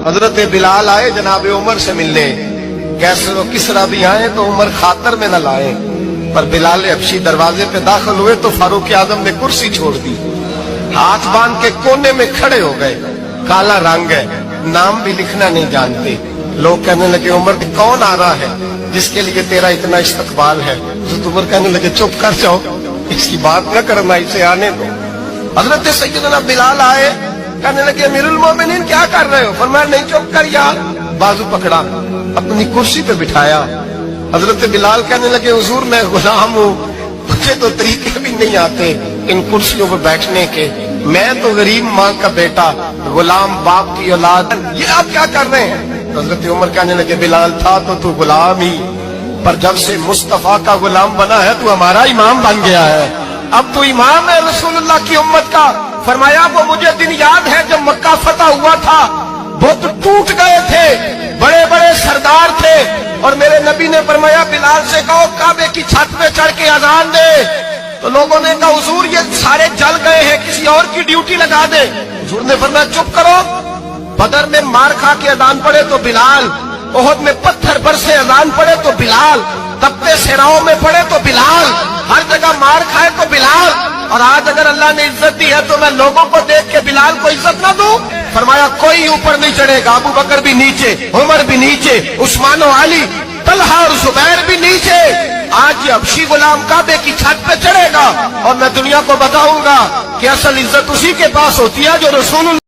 حضرت بلال آئے جناب عمر سے ملنے، کیسے وہ کسرا بھی آئے تو عمر خاطر میں نہ لائے، پر بلال حبشی دروازے پہ داخل ہوئے تو فاروق اعظم نے کرسی چھوڑ دی، ہاتھ باندھ کے کونے میں کھڑے ہو گئے، کالا رنگ ہے، نام بھی لکھنا نہیں جانتے۔ لوگ کہنے لگے عمر کون آ رہا ہے جس کے لیے تیرا اتنا استقبال ہے؟ حضرت عمر کہنے لگے چپ کر جاؤ، اس کی بات نہ کرنا، اسے آنے دو۔ حضرت سیدنا بلال آئے، کہنے لگے امیر المومنین کیا کر رہے ہو؟ فرمایا نہیں چپ کر یار، بازو پکڑا، اپنی کرسی پہ بٹھایا۔ حضرت بلال کہنے لگے حضور میں غلام ہوں، مجھے تو طریقے بھی نہیں آتے ان کرسیوں پہ بیٹھنے کے، میں تو غریب ماں کا بیٹا، غلام باپ کی اولاد، یہ آپ کیا کر رہے ہیں؟ حضرت عمر کہنے لگے بلال تھا تو غلام ہی، پر جب سے مصطفیٰ کا غلام بنا ہے تو ہمارا امام بن گیا ہے، اب تو امام ہے رسول اللہ کی امت کا۔ فرمایا وہ مجھے دن یاد ہے جب مکہ فتح ہوا تھا، بت ٹوٹ گئے تھے، بڑے بڑے سردار تھے، اور میرے نبی نے فرمایا بلال سے کہو کعبے کی چھت پہ چڑھ کے اذان دے، تو لوگوں نے کہا حضور یہ سارے جل گئے ہیں، کسی اور کی ڈیوٹی لگا دے۔ حضور نے فرمایا چپ کرو، بدر میں مار کھا کے اذان پڑے تو بلال، احد میں پتھر برسے اذان پڑے تو بلال، تپتے صحراؤں میں پڑے تو بلال، ہر جگہ مار کھائے تو بلال، اور آج اگر اللہ نے عزت دی ہے تو میں لوگوں کو دیکھ کے بلال کو عزت نہ دوں؟ فرمایا کوئی اوپر نہیں چڑھے گا، ابو بکر بھی نیچے، عمر بھی نیچے، عثمان و علی، طلحہ اور زبیر بھی نیچے۔ آج یہ حبشی غلام کعبے کی چھت پہ چڑھے گا اور میں دنیا کو بتاؤں گا کہ اصل عزت اسی کے پاس ہوتی ہے جو رسول اللہ